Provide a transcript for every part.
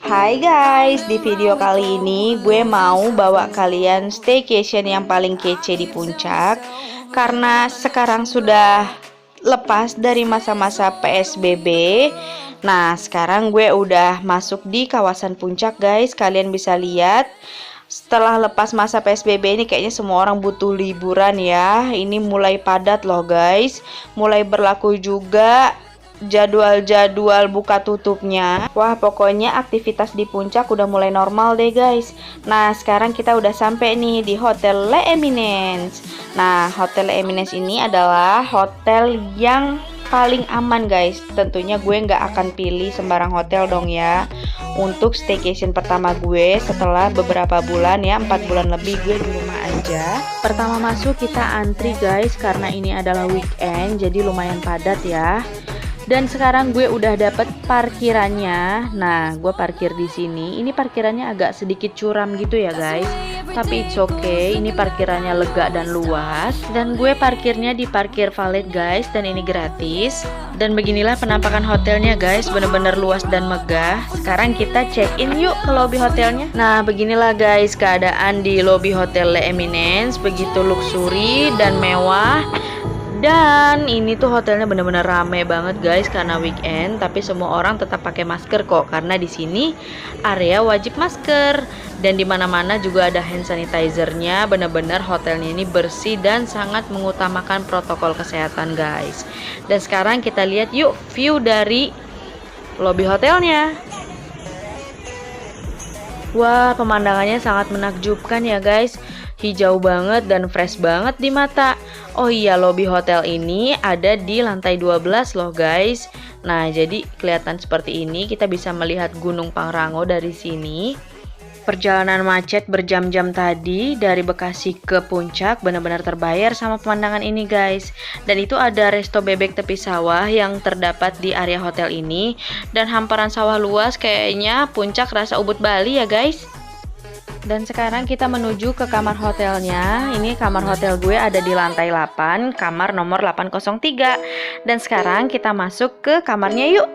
Hai guys, di video kali ini gue mau bawa kalian staycation yang paling kece di Puncak. Karena sekarang sudah lepas dari masa-masa PSBB. Nah, sekarang gue udah masuk di kawasan Puncak guys. Kalian bisa lihat, setelah lepas masa PSBB ini kayaknya semua orang butuh liburan ya. Ini mulai padat loh guys. Mulai berlaku juga jadwal-jadwal buka tutupnya. Wah, pokoknya aktivitas di Puncak udah mulai normal deh guys. Nah, sekarang kita udah sampai nih di Hotel Le Eminence. Nah, Hotel Le Eminence ini adalah hotel yang paling aman guys. Tentunya gue nggak akan pilih sembarang hotel dong ya. Untuk staycation pertama gue setelah beberapa bulan ya, 4 bulan lebih gue di rumah aja. Pertama masuk kita antri guys, karena ini adalah weekend jadi lumayan padat ya. Dan sekarang gue udah dapet parkirannya. Nah, gue parkir di sini. Ini parkirannya agak sedikit curam gitu ya guys. Tapi it's okay. Ini parkirannya lega dan luas. Dan gue parkirnya di parkir valet guys. Dan ini gratis. Dan beginilah penampakan hotelnya guys. Bener-bener luas dan megah. Sekarang kita check in yuk ke lobby hotelnya. Nah, beginilah guys keadaan di lobby Hotel Le Eminence. Begitu luxury dan mewah. Dan ini tuh hotelnya bener-bener rame banget guys karena weekend, tapi semua orang tetap pakai masker kok karena di sini area wajib masker dan di mana-mana juga ada hand sanitizernya. Bener-bener hotelnya ini bersih dan sangat mengutamakan protokol kesehatan guys. Dan sekarang kita lihat yuk view dari lobby hotelnya. Wah, pemandangannya sangat menakjubkan ya guys. Hijau banget dan fresh banget di mata. Oh iya, lobby hotel ini ada di lantai 12 loh guys. Nah, jadi kelihatan seperti ini. Kita bisa melihat Gunung Pangrango dari sini. Perjalanan macet berjam-jam tadi dari Bekasi ke Puncak benar-benar terbayar sama pemandangan ini guys. Dan itu ada resto bebek tepi sawah yang terdapat di area hotel ini. Dan hamparan sawah luas, kayaknya Puncak rasa Ubud Bali ya guys. Dan sekarang kita menuju ke kamar hotelnya. Ini kamar hotel gue ada di lantai 8, kamar nomor 803. Dan sekarang kita masuk ke kamarnya yuk.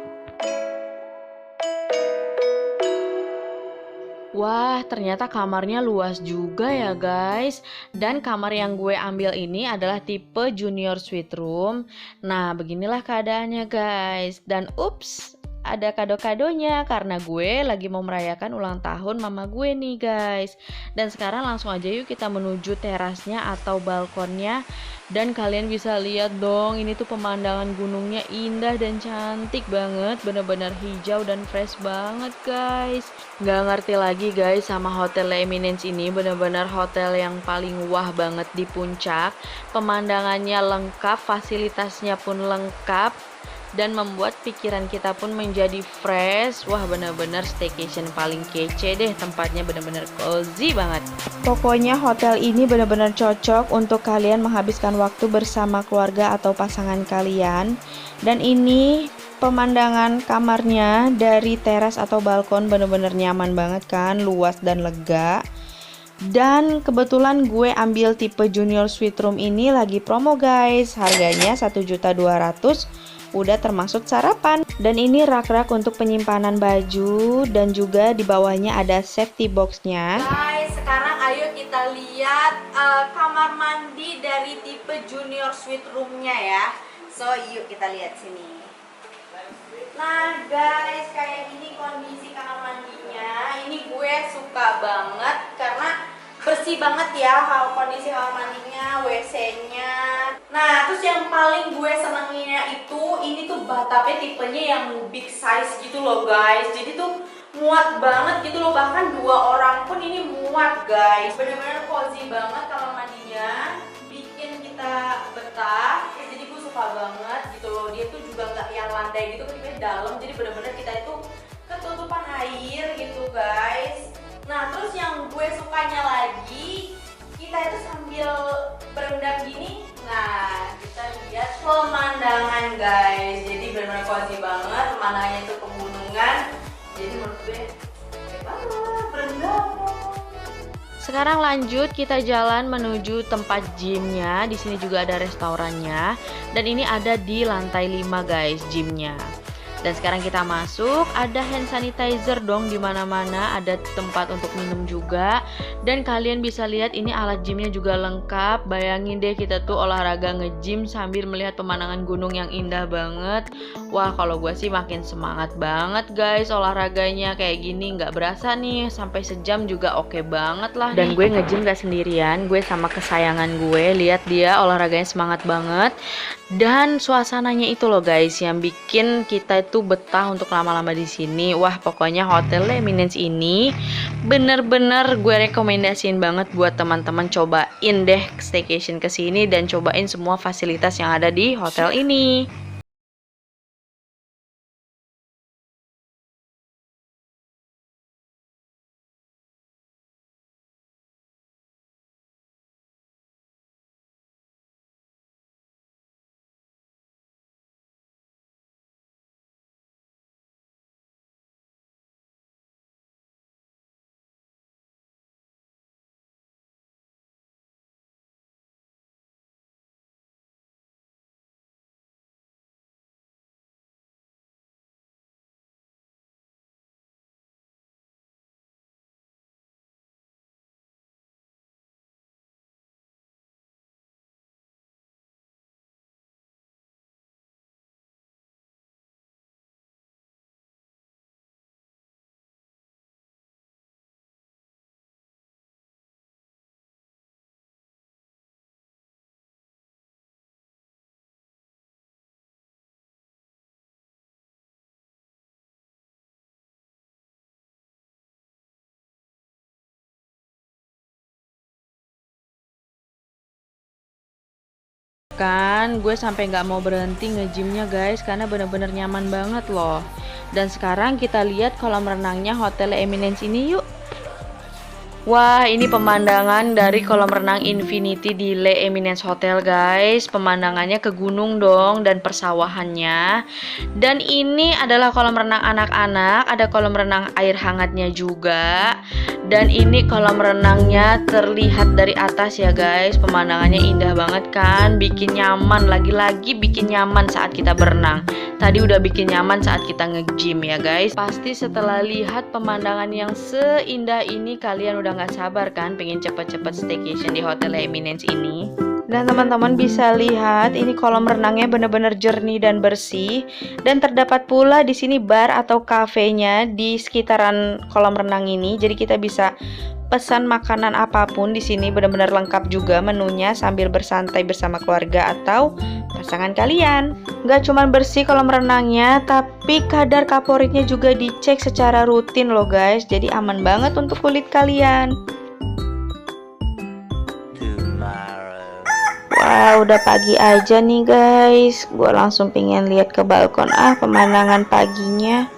Wah, ternyata kamarnya luas juga ya guys. Dan kamar yang gue ambil ini adalah tipe junior suite room. Nah, beginilah keadaannya guys. Dan ups, ada kado-kadonya karena gue lagi mau merayakan ulang tahun mama gue nih guys. Dan sekarang langsung aja yuk kita menuju terasnya atau balkonnya. Dan kalian bisa lihat dong, ini tuh pemandangan gunungnya indah dan cantik banget. Bener-bener hijau dan fresh banget guys. Gak ngerti lagi guys sama Hotel Le Eminence ini. Bener-bener hotel yang paling wah banget di Puncak. Pemandangannya lengkap, fasilitasnya pun lengkap, dan membuat pikiran kita pun menjadi fresh. Wah, bener-bener staycation paling kece deh. Tempatnya bener-bener cozy banget. Pokoknya hotel ini bener-bener cocok untuk kalian menghabiskan waktu bersama keluarga atau pasangan kalian. Dan ini pemandangan kamarnya dari teras atau balkon bener-bener nyaman banget kan, luas dan lega. Dan kebetulan gue ambil tipe junior suite room ini lagi promo guys. Harganya 1.200.000, udah termasuk sarapan. Dan ini rak-rak untuk penyimpanan baju. Dan juga di bawahnya ada safety boxnya. Guys, sekarang ayo kita lihat kamar mandi dari tipe junior suite roomnya ya. So, yuk kita lihat sini. Nah guys, kayak gini kondisi kamar mandinya. Ini gue suka banget karena bersih banget ya kondisi kamar mandinya, WC-nya. Nah, terus yang paling gue senengnya itu, ini tuh bathtubnya tipenya yang big size gitu loh guys. Jadi tuh muat banget gitu loh, bahkan 2 orang pun ini muat guys. Bener-bener cozy banget kamar mandinya, bikin kita betah. Jadi gue suka banget gitu loh. Dia tuh juga nggak yang landai gitu, ketika dalam. Jadi bener-bener kita itu ketutupan air gitu guys. Nah, terus yang gue sukanya lagi, kita itu sambil berendam gini. Nah, kita lihat pemandangan guys. Jadi benar-benar cozy banget. Pemandangannya itu pegunungan. Jadi menurut gue banget berendam. Sekarang lanjut kita jalan menuju tempat gymnya. Di sini juga ada restorannya. Dan ini ada di lantai 5 guys, gymnya. Dan sekarang kita masuk, ada hand sanitizer dong di mana-mana, ada tempat untuk minum juga. Dan kalian bisa lihat ini alat gymnya juga lengkap. Bayangin deh kita tuh olahraga nge-gym sambil melihat pemandangan gunung yang indah banget. Wah, kalau gue sih makin semangat banget guys olahraganya kayak gini. Nggak berasa nih, sampai sejam juga oke banget lah. Dan gue nge-gym gak sendirian, gue sama kesayangan gue. Lihat dia olahraganya semangat banget. Dan suasananya itu loh guys yang bikin kita itu betah untuk lama-lama di sini. Wah, pokoknya Hotel Eminence ini bener-bener gue rekomendasiin banget buat teman-teman, cobain deh staycation ke sini dan cobain semua fasilitas yang ada di hotel ini. Kan gue sampai nggak mau berhenti nge-gymnya guys karena bener-bener nyaman banget loh. Dan sekarang kita lihat kolam renangnya Hotel Eminence ini yuk. Wah, ini pemandangan dari kolam renang Infinity di Le Eminence Hotel guys. Pemandangannya ke gunung dong dan persawahannya. Dan ini adalah kolam renang anak-anak, ada kolam renang air hangatnya juga. Dan ini kolam renangnya terlihat dari atas ya guys. Pemandangannya indah banget kan, bikin nyaman, lagi-lagi bikin nyaman saat kita berenang. Tadi udah bikin nyaman saat kita nge-gym ya guys. Pasti setelah lihat pemandangan yang seindah ini kalian udah gak sabar kan pengen cepet-cepet staycation di Hotel Eminence ini. Dan teman-teman bisa lihat ini kolam renangnya benar-benar jernih dan bersih. Dan terdapat pula di sini bar atau kafenya di sekitaran kolam renang ini. Jadi kita bisa pesan makanan apapun di sini, benar-benar lengkap juga menunya sambil bersantai bersama keluarga atau pasangan kalian. Gak cuma bersih kolam renangnya, tapi kadar kaporitnya juga dicek secara rutin loh guys. Jadi aman banget untuk kulit kalian. Wah, udah pagi aja nih guys. Gue langsung pengen lihat ke balkon pemandangan paginya.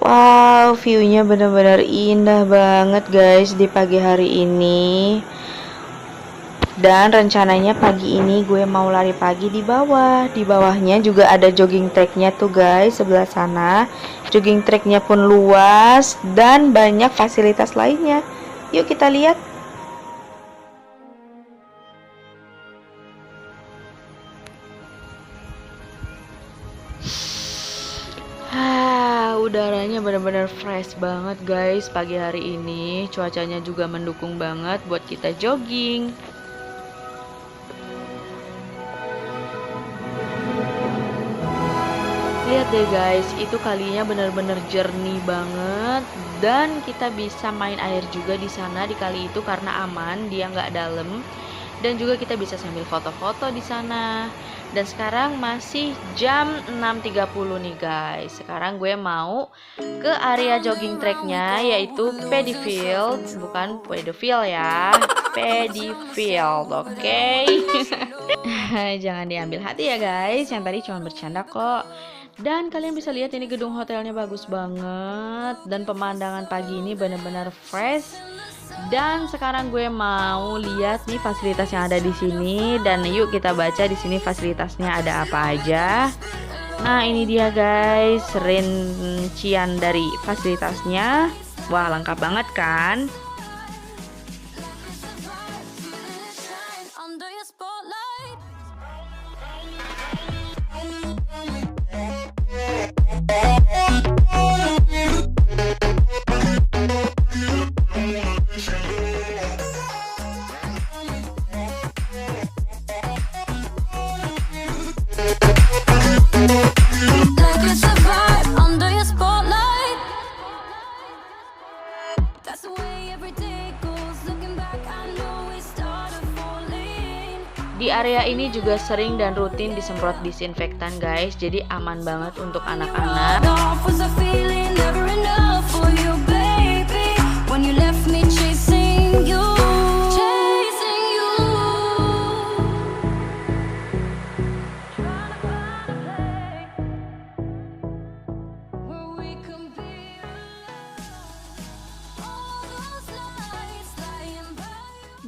Wow, view-nya benar-benar indah banget guys di pagi hari ini. Dan rencananya pagi ini gue mau lari pagi di bawah. Di bawahnya juga ada jogging tracknya tuh guys, sebelah sana. Jogging tracknya pun luas dan banyak fasilitas lainnya. Yuk kita lihat. Udaranya benar-benar fresh banget guys pagi hari ini. Cuacanya juga mendukung banget buat kita jogging. Lihat deh guys, itu kalinya benar-benar jernih banget. Dan kita bisa main air juga di sana di kali itu karena aman, dia nggak dalam. Dan juga kita bisa sambil foto-foto di sana. Dan sekarang masih jam 6.30 nih guys. Sekarang gue mau ke area jogging tracknya, yaitu Pedifield. Bukan pedophile ya, Pedifield, oke? Jangan diambil hati ya guys, yang tadi cuma bercanda kok. Dan kalian bisa lihat ini gedung hotelnya bagus banget. Dan pemandangan pagi ini benar-benar fresh. Dan sekarang gue mau lihat nih fasilitas yang ada di sini, dan yuk kita baca di sini fasilitasnya ada apa aja. Nah, ini dia guys, rincian dari fasilitasnya. Wah, lengkap banget kan? Di area ini juga sering dan rutin disemprot disinfektan guys, jadi aman banget untuk anak-anak.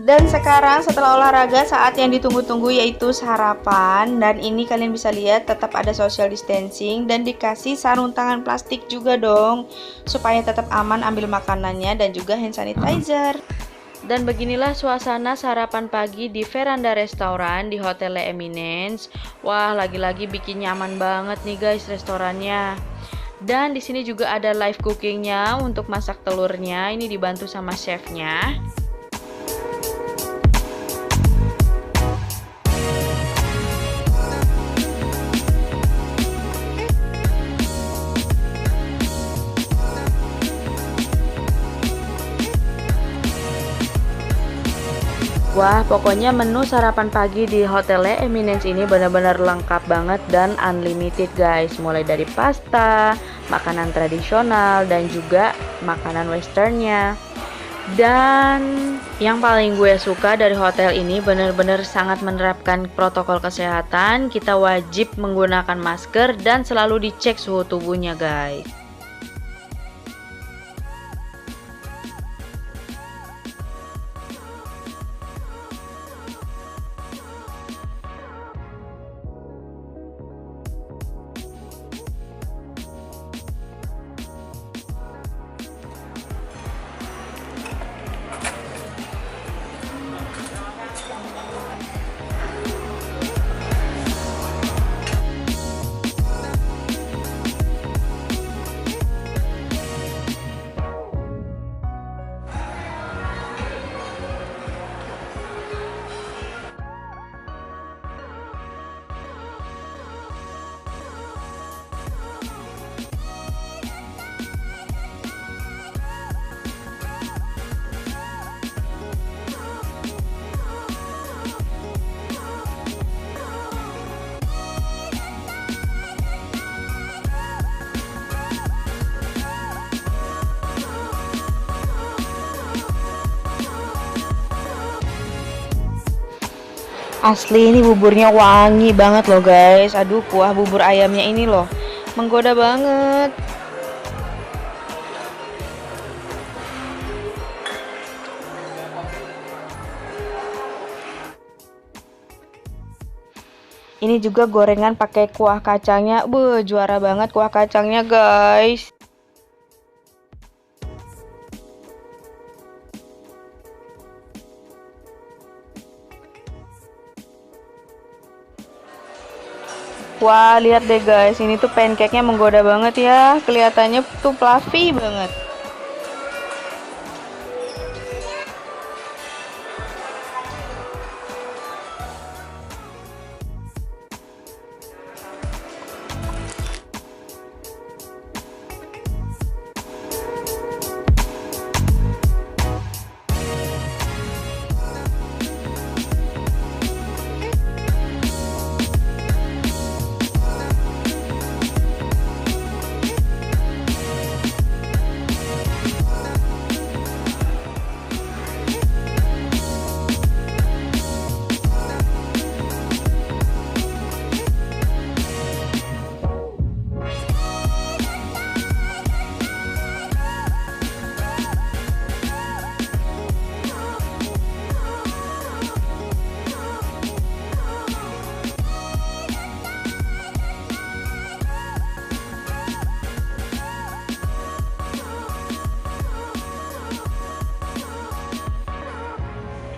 Dan sekarang setelah olahraga, saat yang ditunggu-tunggu yaitu sarapan. Dan ini kalian bisa lihat tetap ada social distancing dan dikasih sarung tangan plastik juga dong, supaya tetap aman ambil makanannya dan juga hand sanitizer. Dan beginilah suasana sarapan pagi di veranda restoran di Hotel Le Eminence. Wah, lagi-lagi bikin nyaman banget nih guys restorannya. Dan di sini juga ada live cookingnya untuk masak telurnya. Ini dibantu sama chefnya. Wah, pokoknya menu sarapan pagi di Hotel Le Eminence ini benar-benar lengkap banget dan unlimited guys. Mulai dari pasta, makanan tradisional, dan juga makanan westernnya. Dan yang paling gue suka dari hotel ini benar-benar sangat menerapkan protokol kesehatan. Kita wajib menggunakan masker dan selalu dicek suhu tubuhnya guys. Asli ini buburnya wangi banget loh guys. Aduh, kuah bubur ayamnya ini loh menggoda banget. Ini juga gorengan pakai kuah kacangnya. Juara banget kuah kacangnya guys. Wah, lihat deh guys, ini tuh pancake-nya menggoda banget ya. Kelihatannya tuh fluffy banget.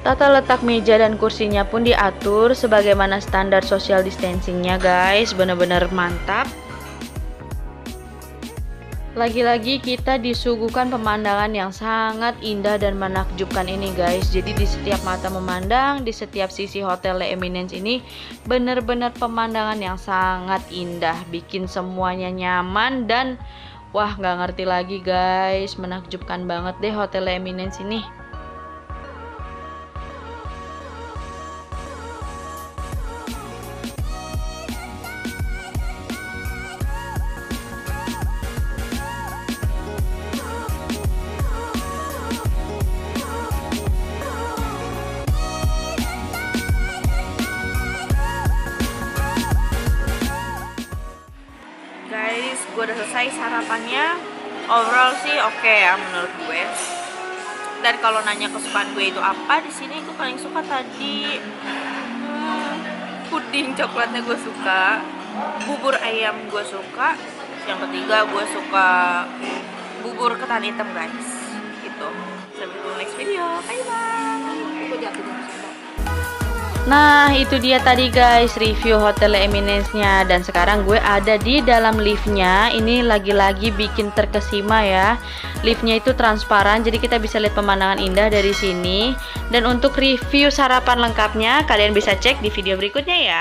Tata letak meja dan kursinya pun diatur sebagaimana standar social distancingnya guys, bener-bener mantap. Lagi-lagi kita disuguhkan pemandangan yang sangat indah dan menakjubkan ini guys. Jadi di setiap mata memandang, di setiap sisi Hotel Le Eminence ini bener-bener pemandangan yang sangat indah, bikin semuanya nyaman dan wah nggak ngerti lagi guys, menakjubkan banget deh Hotel Le Eminence ini. selesai sarapannya, overall sih oke ya menurut gue. Dan kalau nanya kesukaan gue itu apa, di sini gue paling suka tadi puding coklatnya gue suka, bubur ayam gue suka, yang ketiga gue suka bubur ketan hitam guys. Gitu. Sampai ketemu next video, bye bye. Nah itu dia tadi guys review Hotel Eminence-nya. Dan sekarang gue ada di dalam liftnya. Ini lagi-lagi bikin terkesima ya. Liftnya itu transparan, jadi kita bisa lihat pemandangan indah dari sini. Dan untuk review sarapan lengkapnya kalian bisa cek di video berikutnya ya.